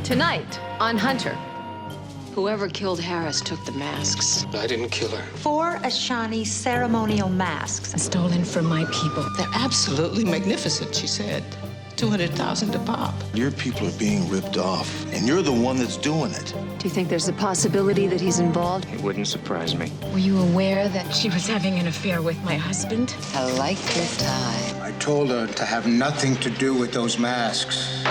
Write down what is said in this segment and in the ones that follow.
Tonight on Hunter. Whoever killed Harris took the masks. I didn't kill her. 4 Ashani ceremonial masks. Stolen from my people. They're absolutely magnificent, she said. 200,000 a pop. Your people are being ripped off, and you're the one that's doing it. Do you think there's a possibility that he's involved? It wouldn't surprise me. Were you aware that she was having an affair with my husband? I like your tie. I told her to have nothing to do with those masks.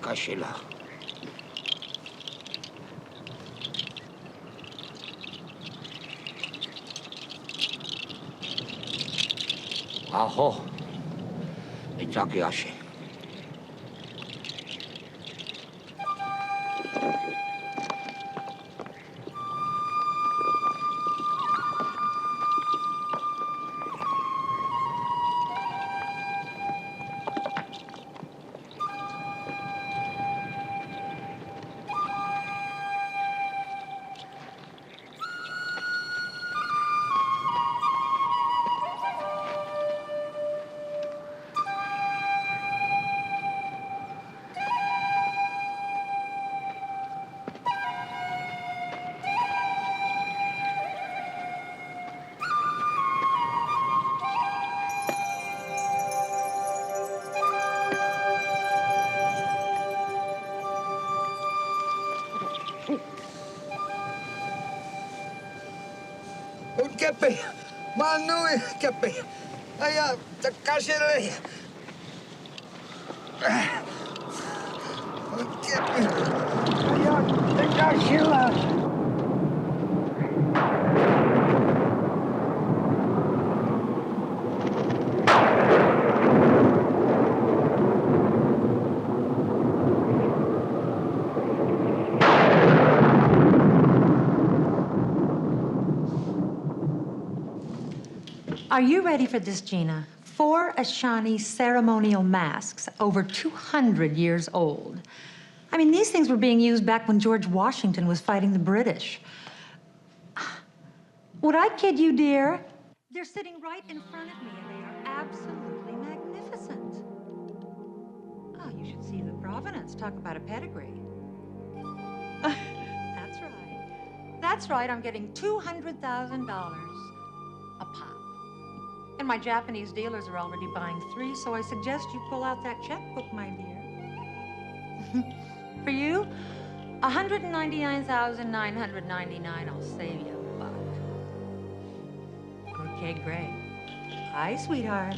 Kashila. Aho. Itakiashi. Kepi, Manui, Kepi. Aya, Takashiri. Kepi. Aya, Takashila. Are you ready for this, Gina? 4 Ashani ceremonial masks, over 200 years old. I mean, these things were being used back when George Washington was fighting the British. Would I kid you, dear? They're sitting right in front of me, and they are absolutely magnificent. Oh, you should see the provenance. Talk about a pedigree. That's right. That's right, I'm getting $200,000 a pop. And my Japanese dealers are already buying 3, so I suggest you pull out that checkbook, my dear. For you, $199,999. I'll save you a buck. Okay, great. Hi, sweetheart.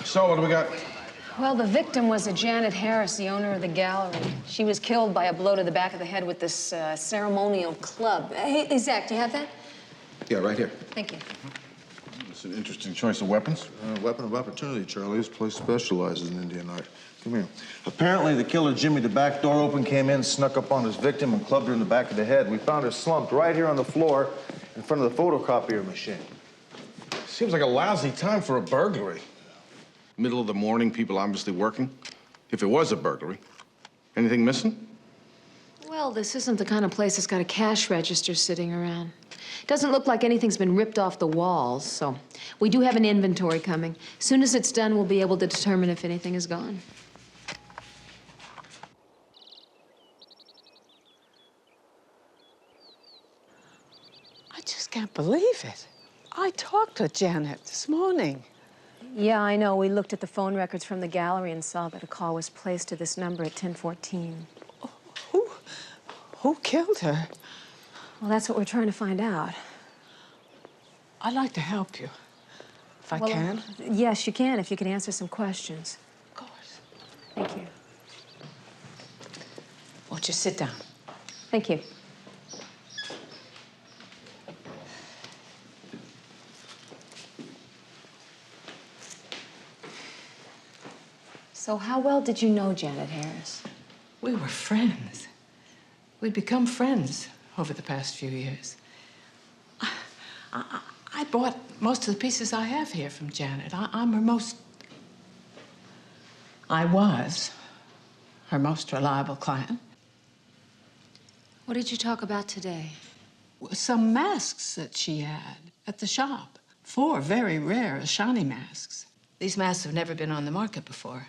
So, what do we got? Well, the victim was a Janet Harris, the owner of the gallery. She was killed by a blow to the back of the head with this ceremonial club. Hey, Zach, do you have that? Yeah, right here. Thank you. It's an interesting choice of weapons. Weapon of opportunity, Charlie. This place specializes in Indian art. Come here. Apparently, the killer Jimmy, the back door open, came in, snuck up on his victim, and clubbed her in the back of the head. We found her slumped right here on the floor in front of the photocopier machine. Seems like a lousy time for a burglary. Middle of the morning, people obviously working. If it was a burglary, anything missing? Well, this isn't the kind of place that's got a cash register sitting around. Doesn't look like anything's been ripped off the walls, so we do have an inventory coming. As soon as it's done, we'll be able to determine if anything is gone. I just can't believe it. I talked to Janet this morning. Yeah, I know. We looked at the phone records from the gallery and saw that a call was placed to this number at 1014. Who killed her? Well, that's what we're trying to find out. I'd like to help you, if I can. Yes, you can, if you can answer some questions. Of course. Thank you. Won't you sit down? Thank you. So how well did you know Janet Harris? We were friends. We'd become friends over the past few years. I bought most of the pieces I have here from Janet. I was her most reliable client. What did you talk about today? Some masks that she had at the shop. 4 very rare Ashani masks. These masks have never been on the market before.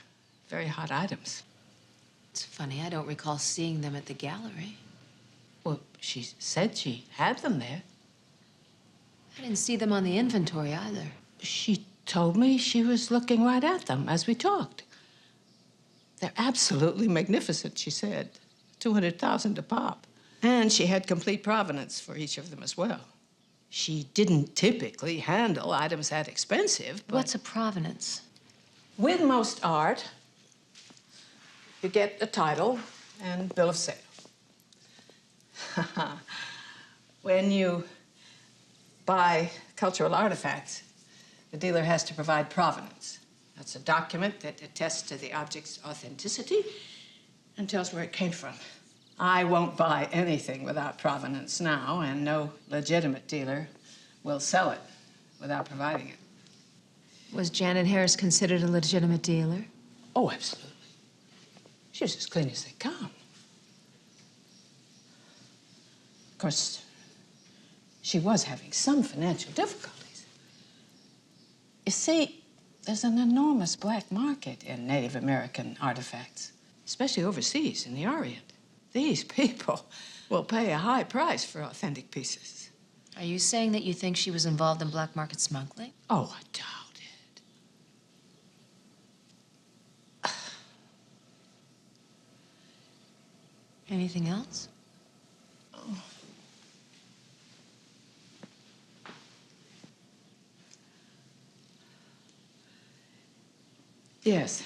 Very hot items. It's funny, I don't recall seeing them at the gallery. Well, she said she had them there. I didn't see them on the inventory either. She told me she was looking right at them as we talked. They're absolutely magnificent, she said. 200,000 a pop. And she had complete provenance for each of them as well. She didn't typically handle items that expensive, but... What's a provenance? With most art, you get a title and bill of sale. When you buy cultural artifacts, the dealer has to provide provenance. That's a document that attests to the object's authenticity and tells where it came from. I won't buy anything without provenance now, and no legitimate dealer will sell it without providing it. Was Janet Harris considered a legitimate dealer? Oh, absolutely. She was as clean as they come. Of course, she was having some financial difficulties. You see, there's an enormous black market in Native American artifacts, especially overseas in the Orient. These people will pay a high price for authentic pieces. Are you saying that you think she was involved in black market smuggling? Oh, I doubt it. Anything else? Yes.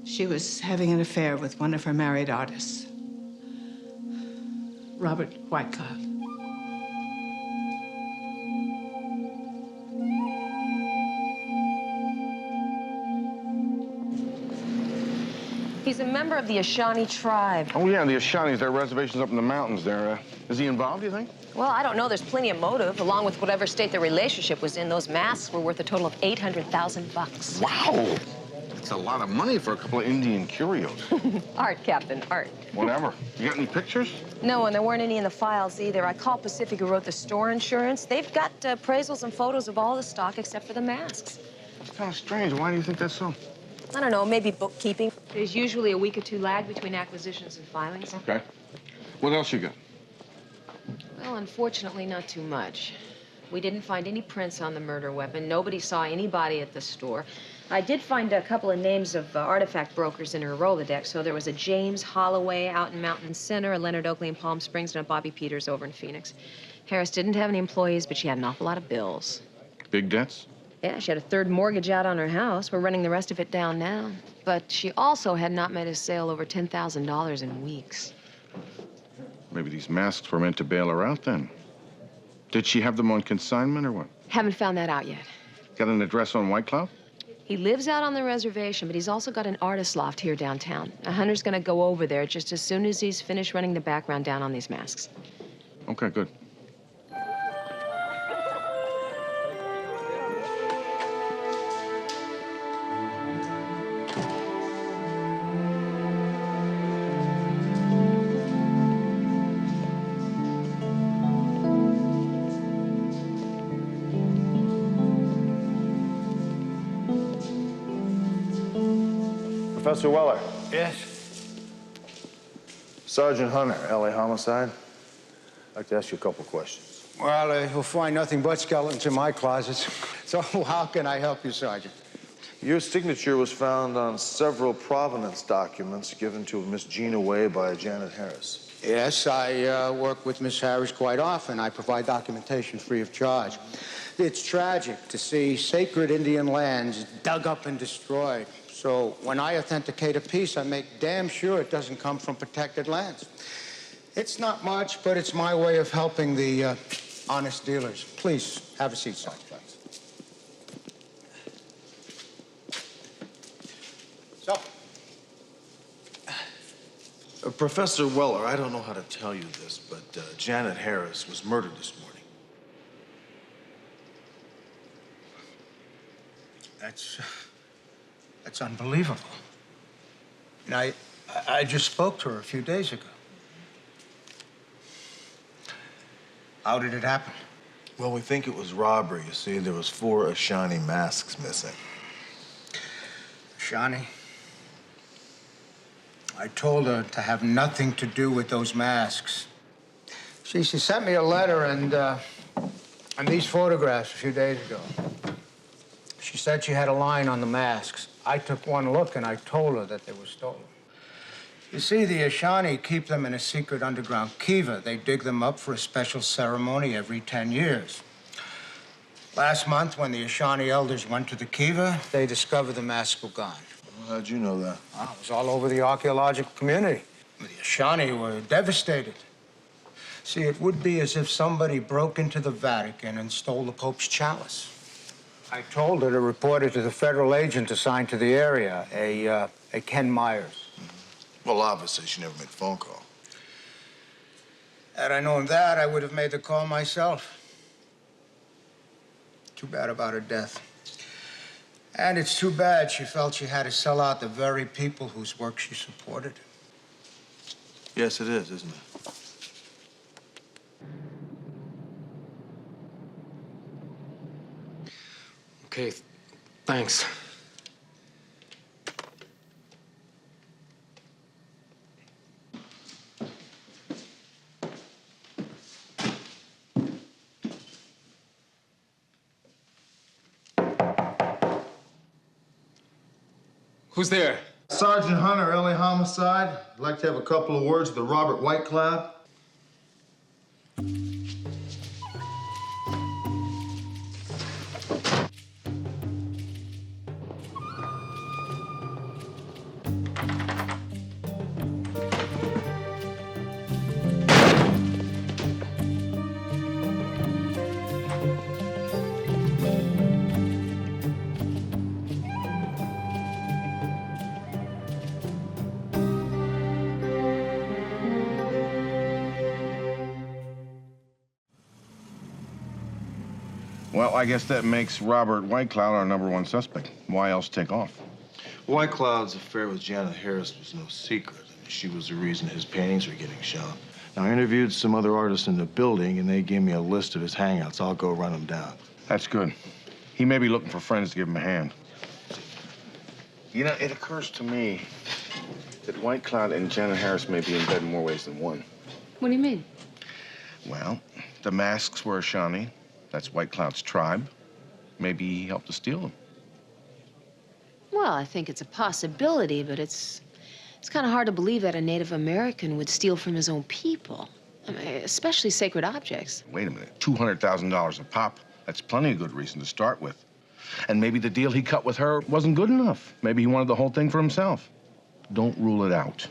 She was having an affair with one of her married artists, Robert Whitecloud. He's a member of the Ashani tribe. Oh, yeah, the Ashanis, their reservations up in the mountains there. Is he involved, you think? Well, I don't know. There's plenty of motive. Along with whatever state the relationship was in, those masks were worth a total of $800,000. Wow! That's a lot of money for a couple of Indian curios. Art, Captain, art. Whatever. You got any pictures? No, and there weren't any in the files either. I called Pacific, who wrote the store insurance. They've got appraisals and photos of all the stock except for the masks. It's kind of strange. Why do you think that's so? I don't know, maybe bookkeeping. There's usually a week or two lag between acquisitions and filings. Okay. What else you got? Well, unfortunately, not too much. We didn't find any prints on the murder weapon. Nobody saw anybody at the store. I did find a couple of names of artifact brokers in her Rolodex. So there was a James Holloway out in Mountain Center, a Leonard Oakley in Palm Springs, and a Bobby Peters over in Phoenix. Harris didn't have any employees, but she had an awful lot of bills. Big debts? Yeah, she had a third mortgage out on her house. We're running the rest of it down now. But she also had not made a sale over $10,000 in weeks. Maybe these masks were meant to bail her out then. Did she have them on consignment or what? Haven't found that out yet. Got an address on Whitecloud? He lives out on the reservation, but he's also got an artist loft here downtown. Hunter's gonna go over there just as soon as he's finished running the background down on these masks. Okay, good. Professor Weller. Yes? Sergeant Hunter, LA Homicide. I'd like to ask you a couple questions. Well, you'll find nothing but skeletons in my closets. So how can I help you, Sergeant? Your signature was found on several provenance documents given to Miss Gina Way by Janet Harris. Yes, I work with Miss Harris quite often. I provide documentation free of charge. It's tragic to see sacred Indian lands dug up and destroyed. So when I authenticate a piece, I make damn sure it doesn't come from protected lands. It's not much, but it's my way of helping the honest dealers. Please, have a seat, Sergeant. So, Professor Weller, I don't know how to tell you this, but Janet Harris was murdered this morning. That's unbelievable. And I just spoke to her a few days ago. How did it happen? Well, we think it was robbery. You see, there was 4 Ashani masks missing. Shani, I told her to have nothing to do with those masks. She sent me a letter and these photographs a few days ago. She said she had a line on the masks. I took one look and I told her that they were stolen. You see, the Ashani keep them in a secret underground kiva. They dig them up for a special ceremony every 10 years. Last month, when the Ashani elders went to the Kiva, they discovered the masks were gone. Well, how'd you know that? Well, it was all over the archaeological community. The Ashani were devastated. See, it would be as if somebody broke into the Vatican and stole the Pope's chalice. I told her to report it to the federal agent assigned to the area, a Ken Myers. Well, obviously, she never made a phone call. Had I known that, I would have made the call myself. Too bad about her death. And it's too bad she felt she had to sell out the very people whose work she supported. Yes, it is, isn't it? Okay, thanks. Who's there? Sergeant Hunter, LA Homicide. I'd like to have a couple of words with the Robert Whitecloud. Well, I guess that makes Robert Whitecloud our #1 suspect. Why else take off? Whitecloud's affair with Janet Harris was no secret. She was the reason his paintings were getting shown. Now, I interviewed some other artists in the building, and they gave me a list of his hangouts. I'll go run them down. That's good. He may be looking for friends to give him a hand. You know, it occurs to me that Whitecloud and Janet Harris may be in bed in more ways than one. What do you mean? Well, the masks were Ashani. That's Whitecloud's tribe. Maybe he helped to steal them. Well, I think it's a possibility, but it's kind of hard to believe that a Native American would steal from his own people. I mean, especially sacred objects. Wait a minute, $200,000 a pop. That's plenty of good reason to start with. And maybe the deal he cut with her wasn't good enough. Maybe he wanted the whole thing for himself. Don't rule it out.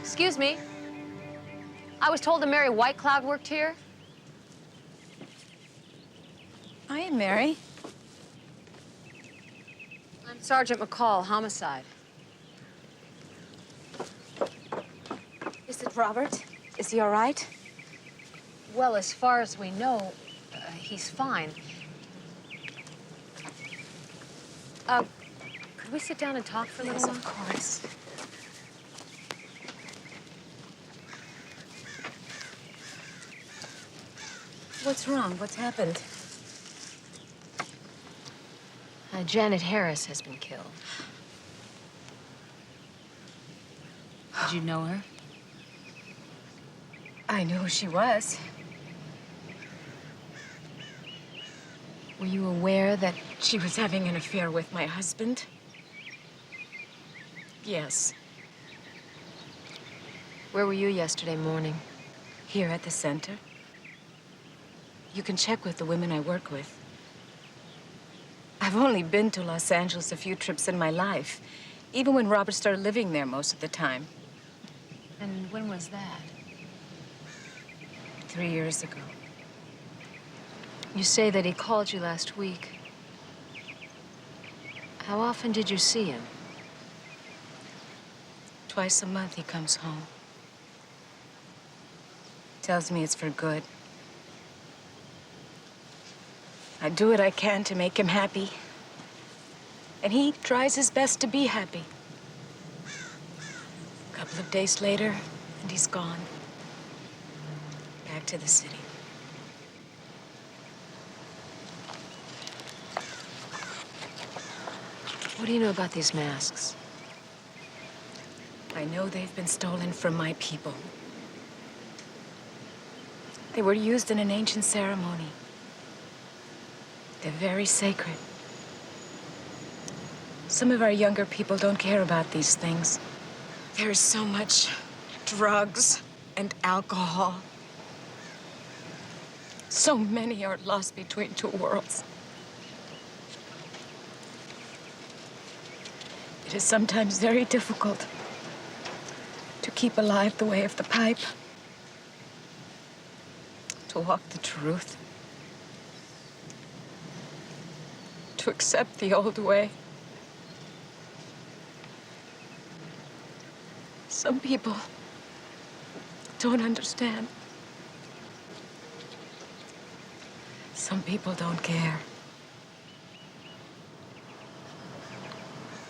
Excuse me. I was told that Mary Whitecloud worked here. I am Mary. I'm Sergeant McCall, homicide. Is it Robert? Is he all right? Well, as far as we know, he's fine. Could we sit down and talk for a little while? Yes, of course. What's wrong? What's happened? Janet Harris has been killed. Did you know her? I knew who she was. Were you aware that... She was having an affair with my husband? Yes. Where were you yesterday morning? Here at the center. You can check with the women I work with. I've only been to Los Angeles a few trips in my life, even when Robert started living there most of the time. And when was that? 3 years ago. You say that he called you last week. How often did you see him? Twice a month he comes home. Tells me it's for good. I do what I can to make him happy. And he tries his best to be happy. A couple of days later, and he's gone. Back to the city. What do you know about these masks? I know they've been stolen from my people. They were used in an ancient ceremony. They're very sacred. Some of our younger people don't care about these things. There is so much drugs and alcohol. So many are lost between two worlds. It is sometimes very difficult to keep alive the way of the pipe, to walk the truth, to accept the old way. Some people don't understand. Some people don't care.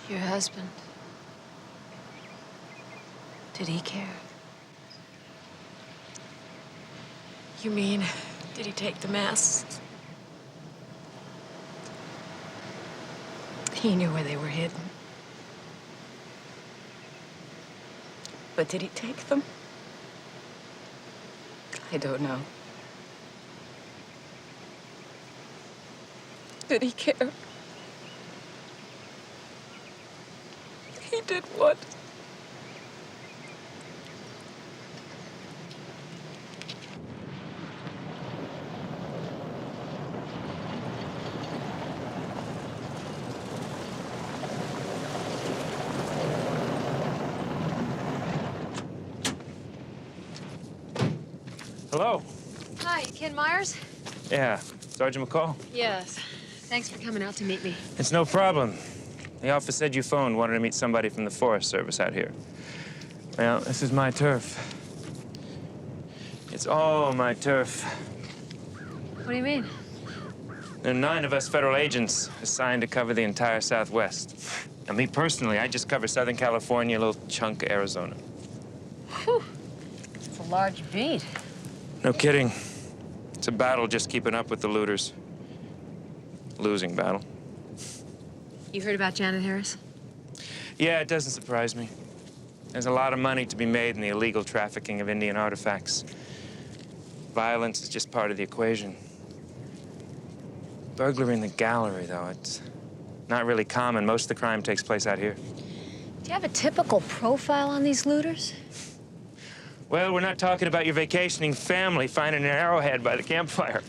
Your husband. Did he care? You mean, did he take the masks? He knew where they were hidden. But did he take them? I don't know. Did he care? He did what? Hello. Hi, Ken Myers? Yeah, Sergeant McCall? Yes. Thanks for coming out to meet me. It's no problem. The office said you phoned, wanted to meet somebody from the Forest Service out here. Well, this is my turf. It's all my turf. What do you mean? There are 9 of us federal agents assigned to cover the entire Southwest. And me personally, I just cover Southern California, a little chunk of Arizona. Whew. It's a large beat. No kidding. It's a battle just keeping up with the looters. Losing battle. You heard about Janet Harris? Yeah, it doesn't surprise me. There's a lot of money to be made in the illegal trafficking of Indian artifacts. Violence is just part of the equation. Burglary in the gallery, though, it's not really common. Most of the crime takes place out here. Do you have a typical profile on these looters? Well, we're not talking about your vacationing family finding an arrowhead by the campfire.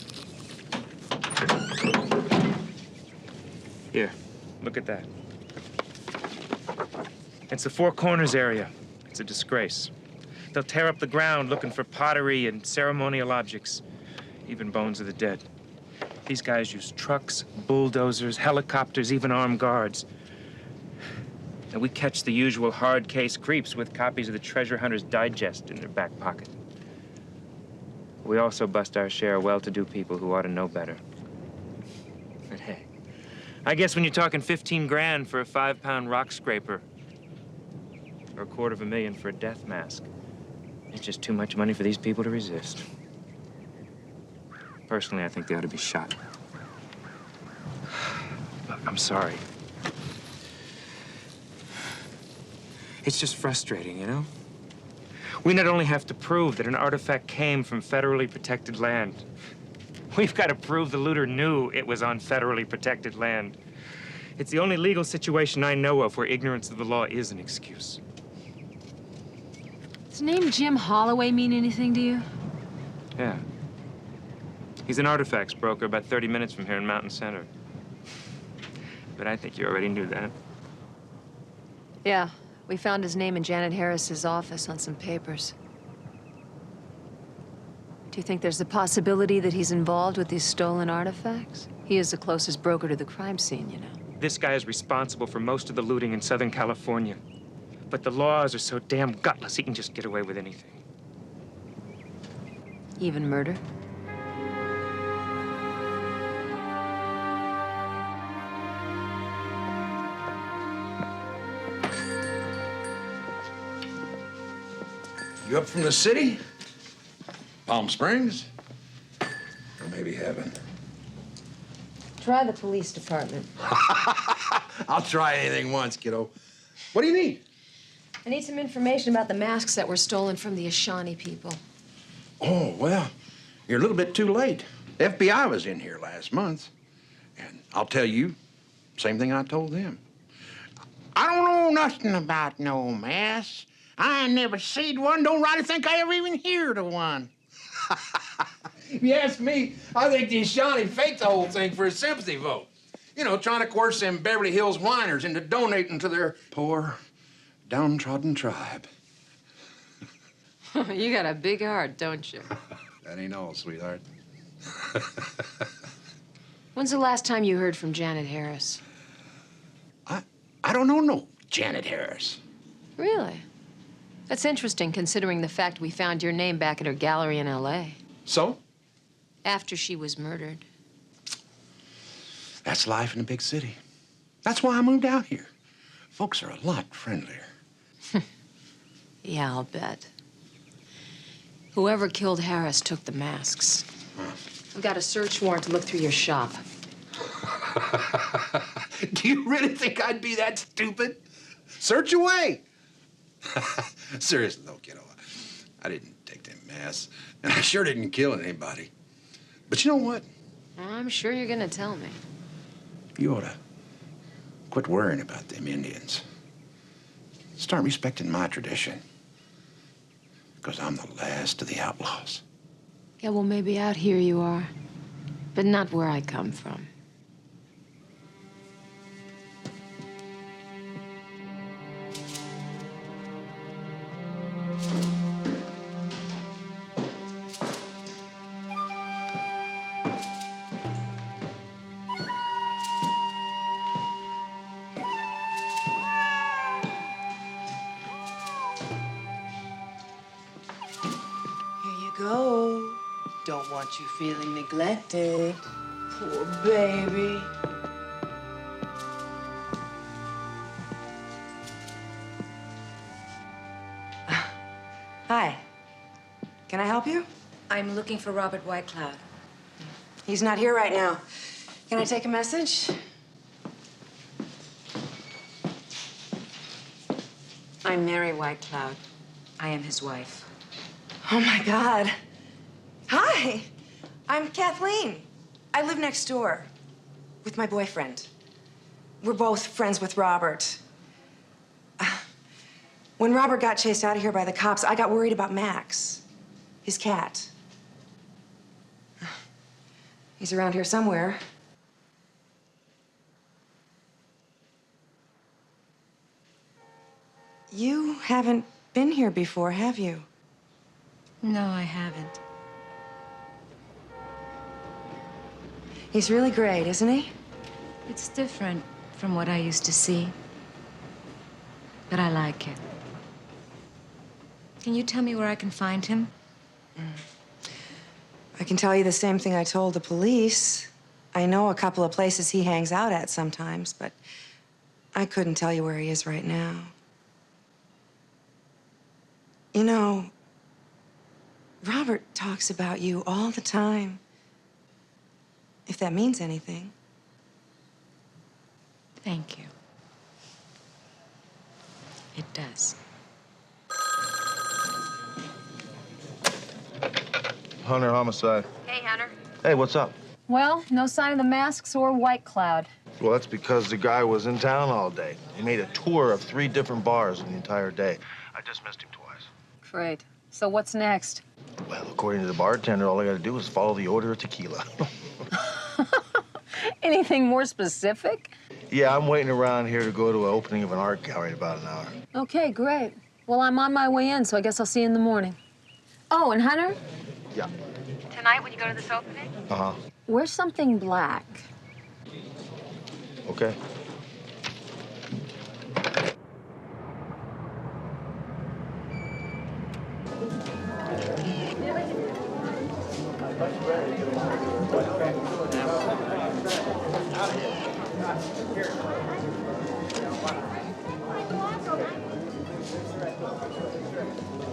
Here, look at that. It's the Four Corners area. It's a disgrace. They'll tear up the ground looking for pottery and ceremonial objects, even bones of the dead. These guys use trucks, bulldozers, helicopters, even armed guards. And we catch the usual hard case creeps with copies of the Treasure Hunter's Digest in their back pocket. We also bust our share of well-to-do people who ought to know better. But hey, I guess when you're talking 15 grand for a 5-pound rock scraper, or $250,000 for a death mask, it's just too much money for these people to resist. Personally, I think they ought to be shot. Look, I'm sorry. It's just frustrating, you know? We not only have to prove that an artifact came from federally protected land, We've got to prove the looter knew it was on federally protected land. It's the only legal situation I know of where ignorance of the law is an excuse. Does the name Jim Holloway mean anything to you? Yeah. He's an artifacts broker about 30 minutes from here in Mountain Center. But I think you already knew that. Yeah, we found his name in Janet Harris's office on some papers. Do you think there's a possibility that he's involved with these stolen artifacts? He is the closest broker to the crime scene, you know. This guy is responsible for most of the looting in Southern California. But the laws are so damn gutless, he can just get away with anything. Even murder? You up from the city? Palm Springs? Or maybe heaven? Try the police department. I'll try anything once, kiddo. What do you need? I need some information about the masks that were stolen from the Ashani people. Oh, well, you're a little bit too late. The FBI was in here last month. And I'll tell you, same thing I told them. I don't know nothing about no masks. I ain't never seen one. Don't really think I ever even heard of one. If you ask me, I think the Ashani faked the whole thing for a sympathy vote. You know, trying to coerce them Beverly Hills whiners into donating to their poor, downtrodden tribe. You got a big heart, don't you? That ain't all, sweetheart. When's the last time you heard from Janet Harris? I don't know no Janet Harris. Really? That's interesting, considering the fact we found your name back at her gallery in L.A. So? After she was murdered. That's life in a big city. That's why I moved out here. Folks are a lot friendlier. Yeah, I'll bet. Whoever killed Harris took the masks. I've got a search warrant to look through your shop. Do you really think I'd be that stupid? Search away. Seriously, though, kiddo, I didn't take them masks, and I sure didn't kill anybody. But you know what? I'm sure you're gonna tell me. You ought to quit worrying about them Indians. Start respecting my tradition. Because I'm the last of the outlaws. Yeah, well, maybe out here you are, but not where I come from. Go. Don't want you feeling neglected. Poor baby. Hi. Can I help you? I'm looking for Robert Whitecloud. He's not here right now. Can I take a message? I'm Mary Whitecloud. I am his wife. Oh, my God. Hi. I'm Kathleen. I live next door with my boyfriend. We're both friends with Robert. When Robert got chased out of here by the cops, I got worried about Max, his cat. He's around here somewhere. You haven't been here before, have you? No, I haven't. He's really great, isn't he? It's different from what I used to see, but I like it. Can you tell me where I can find him? I can tell you the same thing I told the police. I know a couple of places he hangs out at sometimes, but I couldn't tell you where he is right now. You know, Robert talks about you all the time. If that means anything. Thank you. It does. Hunter homicide. Hey, Hunter. Hey, what's up? Well, no sign of the masks or White Cloud. Well, that's because the guy was in town all day. He made a tour of 3 different bars in the entire day. I just missed him twice. Great. So what's next? Well, according to the bartender, all I gotta do is follow the order of tequila. Anything more specific? Yeah, I'm waiting around here to go to an opening of an art gallery in about an hour. Okay, great. Well, I'm on my way in, so I guess I'll see you in the morning. Oh, and Hunter? Yeah. Tonight when you go to this opening? Uh-huh. Wear something black. Okay.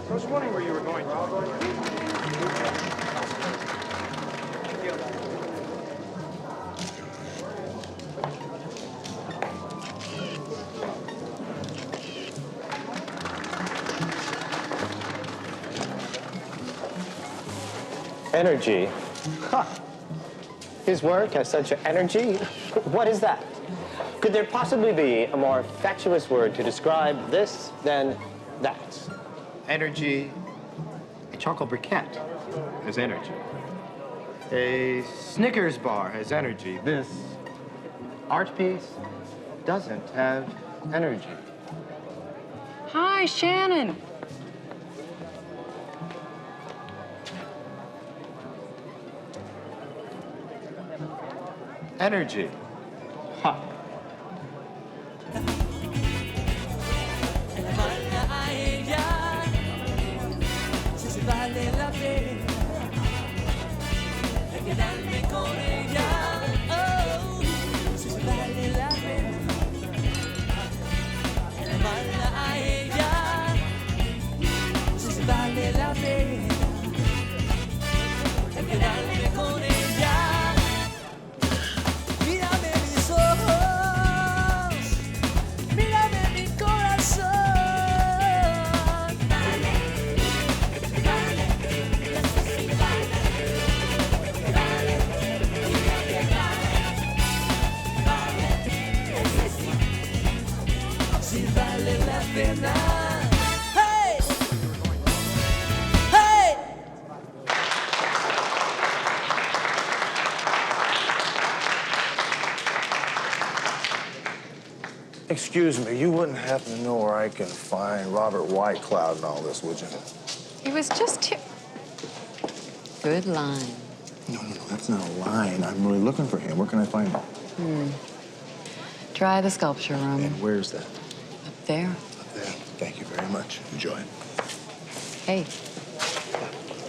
I was wondering where you were going. Energy. Huh. His work has such energy. What is that? Could there possibly be a more fatuous word to describe this than that? Energy. A chocolate briquette has energy. A Snickers bar has energy. This art piece doesn't have energy. Hi, Shannon. Energy. Ha. Vale la pena quedarme con ella, oh, si vale la pena amarla a ella, si vale la pena quedarme con ella. Mírame mis ojos, mírame mi corazón. Vale la pena. Hey! Hey! Excuse me, you wouldn't happen to know where I can find Robert White Cloud and all this, would you? It was just here. Good line. No, that's not a line. I'm really looking for him. Where can I find him? Try the sculpture room. And where's that? Up there. Up there. Thank you very much. Enjoy. Hey,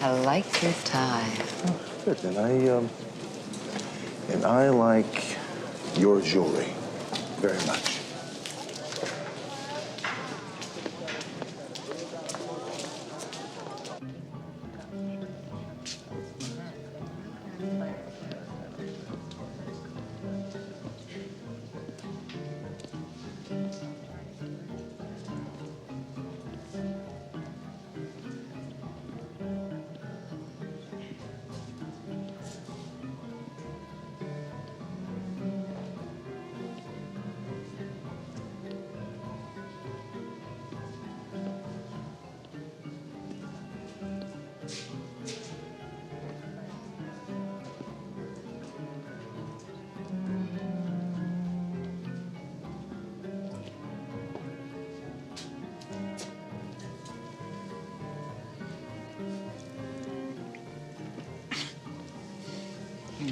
I like your tie. Oh, good. And I like your jewelry very much.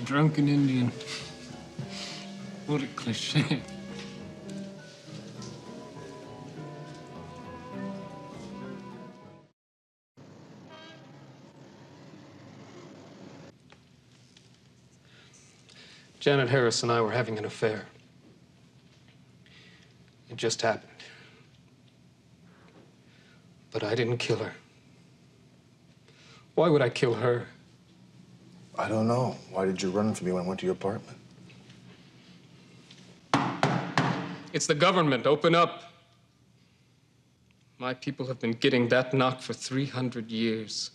Drunken Indian. What a cliche. Janet Harris and I were having an affair. It just happened. But I didn't kill her. Why would I kill her? I don't know. Why did you run from me when I went to your apartment? It's the government. Open up. My people have been getting that knock for 300 years.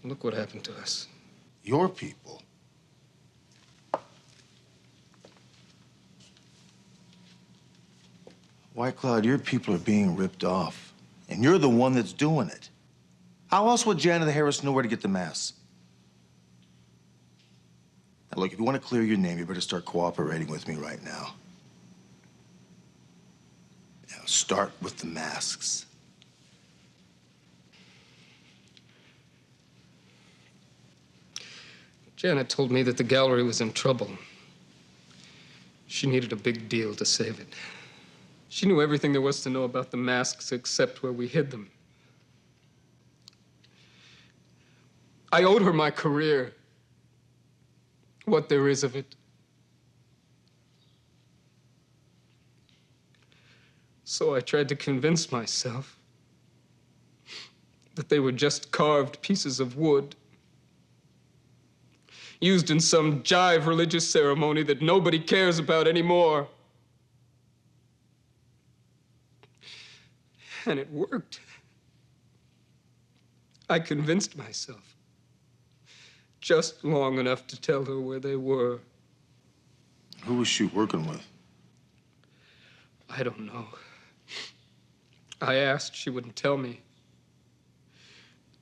Look what happened to us. Your people? White Cloud, your people are being ripped off, and you're the one that's doing it. How else would Janet Harris know where to get the mass? Now, look, if you want to clear your name, you better start cooperating with me right now. Now, start with the masks. Janet told me that the gallery was in trouble. She needed a big deal to save it. She knew everything there was to know about the masks except where we hid them. I owed her my career, what there is of it. So I tried to convince myself that they were just carved pieces of wood, used in some jive religious ceremony that nobody cares about anymore. And it worked. I convinced myself. Just long enough to tell her where they were. Who was she working with? I don't know. I asked, she wouldn't tell me.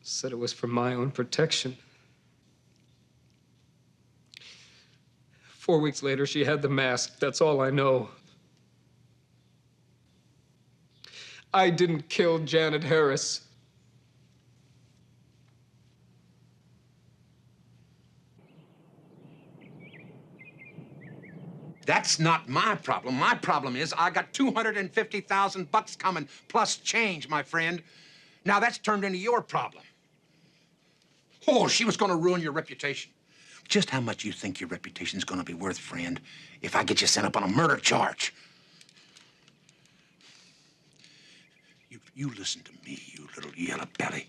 Said it was for my own protection. 4 weeks later, she had the mask. That's all I know. I didn't kill Janet Harris. That's not my problem. My problem is I got $250,000 coming, plus change, my friend. Now that's turned into your problem. Oh, she was gonna ruin your reputation. Just how much you think your reputation's gonna be worth, friend, if I get you sent up on a murder charge? You listen to me, you little yellow belly.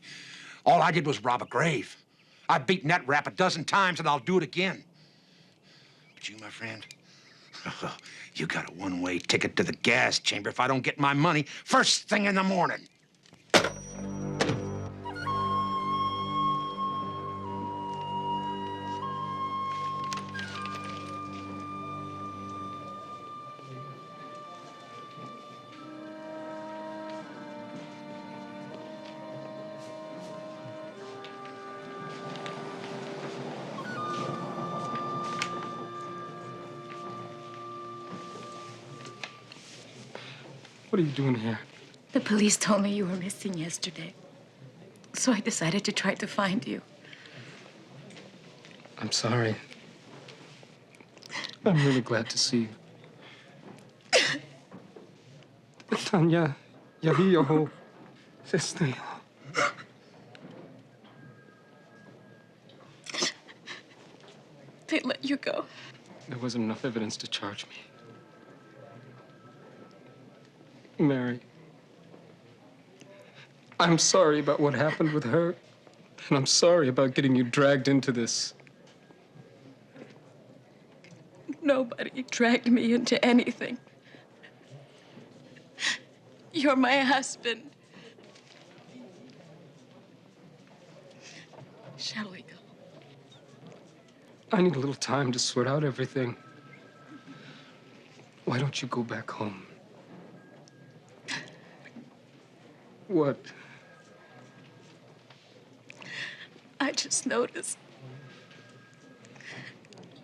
All I did was rob a grave. I've beaten that rap a dozen times, and I'll do it again. But you, my friend, you got a one-way ticket to the gas chamber if I don't get my money first thing in the morning. What are you doing here? The police told me you were missing yesterday. So I decided to try to find you. I'm sorry. I'm really glad to see you. Tanya, yahiyaho, sesne. They let you go. There wasn't enough evidence to charge me. Mary, I'm sorry about what happened with her, and I'm sorry about getting you dragged into this. Nobody dragged me into anything. You're my husband. Shall we go? I need a little time to sort out everything. Why don't you go back home? What? I just noticed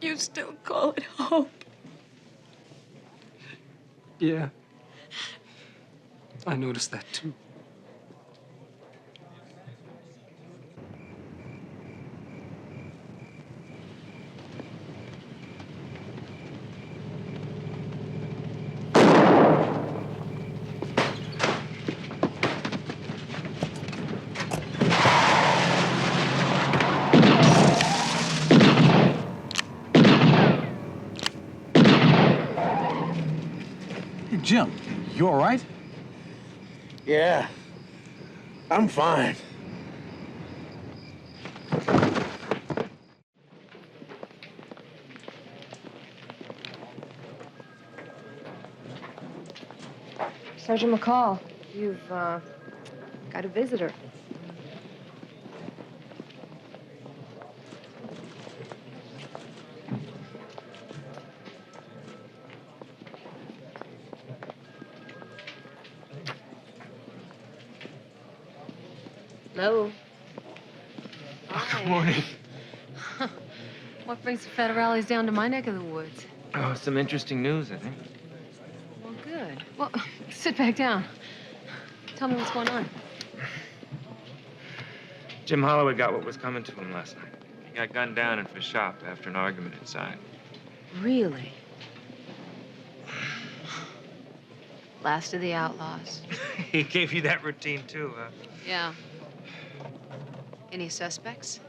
you still call it home. Yeah. I noticed that too. Jim, you all right? Yeah, I'm fine. Sergeant McCall, you've got a visitor. Hello. Good morning. What brings the federales down to my neck of the woods? Oh, some interesting news, I think. Well, good. Well, sit back down. Tell me what's going on. Jim Holloway got what was coming to him last night. He got gunned down in his shop after an argument inside. Really? Last of the outlaws. He gave you that routine, too, huh? Yeah. Any suspects?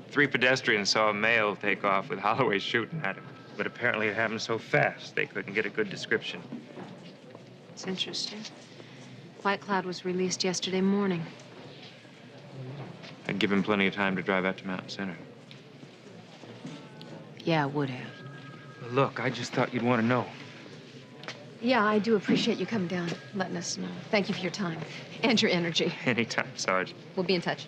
3 pedestrians saw a male take off with Holloway shooting at him. But apparently it happened so fast, they couldn't get a good description. It's interesting. White Cloud was released yesterday morning. I'd give him plenty of time to drive out to Mountain Center. Yeah, I would have. Look, I just thought you'd want to know. Yeah, I do appreciate you coming down, letting us know. Thank you for your time and your energy. Anytime, Sarge. We'll be in touch.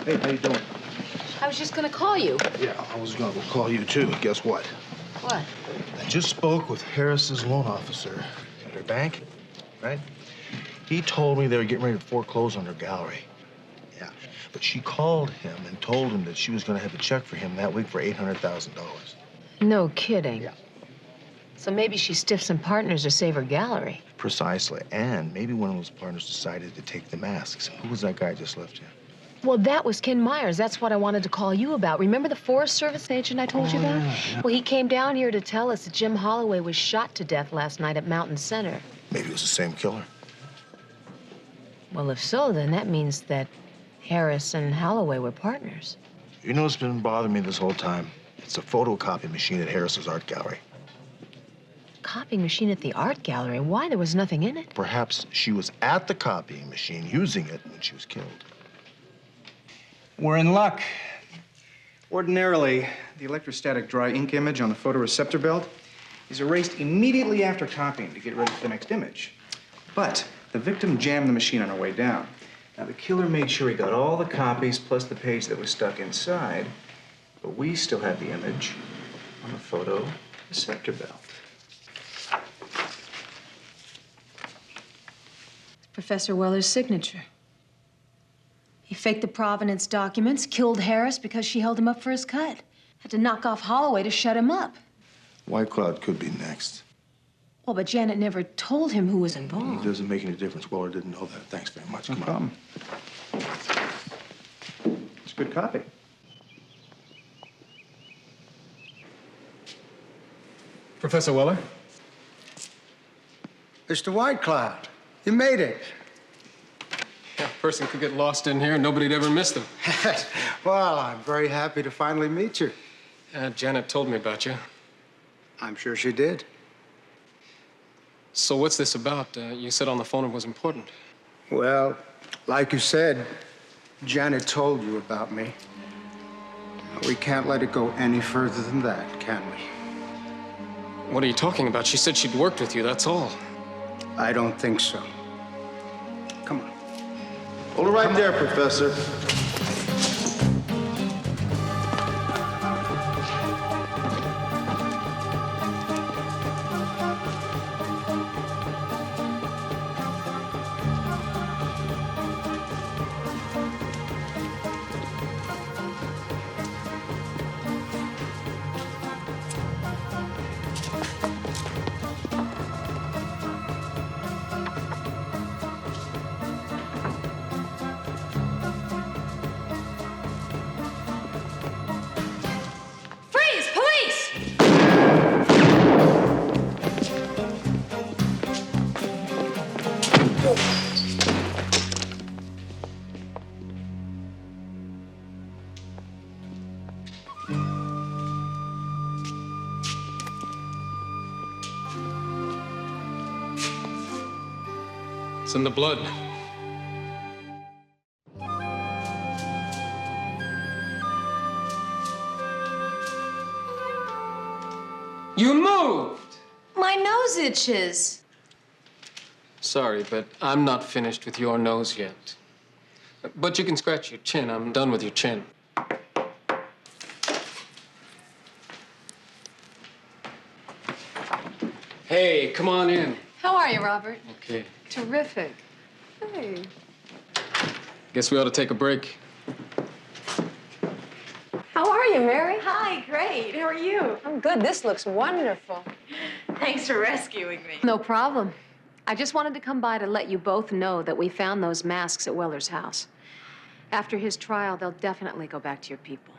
Hey, how you doing? I was just gonna call you. Yeah, I was gonna go call you too. Guess what? What? I just spoke with Harris's loan officer at her bank, right? He told me they were getting ready to foreclose on her gallery. Yeah, but she called him and told him that she was gonna have a check for him that week for $800,000. No kidding. Yeah. So maybe she stiffed some partners to save her gallery. Precisely, and maybe one of those partners decided to take the masks. Who was that guy I just left you? Well, that was Ken Myers. That's what I wanted to call you about. Remember the Forest Service agent I told you about? Yeah. Well, he came down here to tell us that Jim Holloway was shot to death last night at Mountain Center. Maybe it was the same killer. Well, if so, then that means that Harris and Holloway were partners. You know what's been bothering me this whole time? It's a photocopy machine at Harris's art gallery. Copying machine at the art gallery? Why? There was nothing in it. Perhaps she was at the copying machine using it when she was killed. We're in luck. Ordinarily, the electrostatic dry ink image on the photoreceptor belt is erased immediately after copying to get ready for the next image. But the victim jammed the machine on her way down. Now, the killer made sure he got all the copies plus the page that was stuck inside, but we still have the image on the photoreceptor belt. Professor Weller's signature. He faked the provenance documents, killed Harris because she held him up for his cut. Had to knock off Holloway to shut him up. White Cloud could be next. Well, but Janet never told him who was involved. It doesn't make any difference. Weller didn't know that. Thanks very much. No problem. It's a good copy. Professor Weller? Mr. White Cloud, you made it. Yeah, a person could get lost in here and nobody'd ever miss them. Well, I'm very happy to finally meet you. Janet told me about you. I'm sure she did. So what's this about? You said on the phone it was important. Well, like you said, Janet told you about me. We can't let it go any further than that, can we? What are you talking about? She said she'd worked with you, that's all. I don't think so. Come on. Hold it right there, Professor. Freeze! Police! It's in the blood. You moved! My nose itches. Sorry, but I'm not finished with your nose yet. But you can scratch your chin. I'm done with your chin. Hey, come on in. How are you, Robert? Okay. Terrific. Hey. Guess we ought to take a break. How are you, Mary? Hi, great. How are you? I'm good. This looks wonderful. Thanks for rescuing me. No problem. I just wanted to come by to let you both know that we found those masks at Weller's house. After his trial, they'll definitely go back to your people.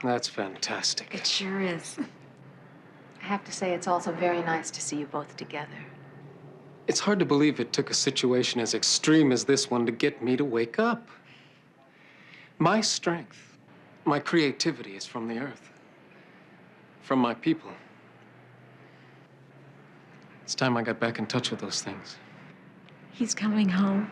That's fantastic. It sure is. I have to say, it's also very nice to see you both together. It's hard to believe it took a situation as extreme as this one to get me to wake up. My strength, my creativity is from the earth, from my people. It's time I got back in touch with those things. He's coming home.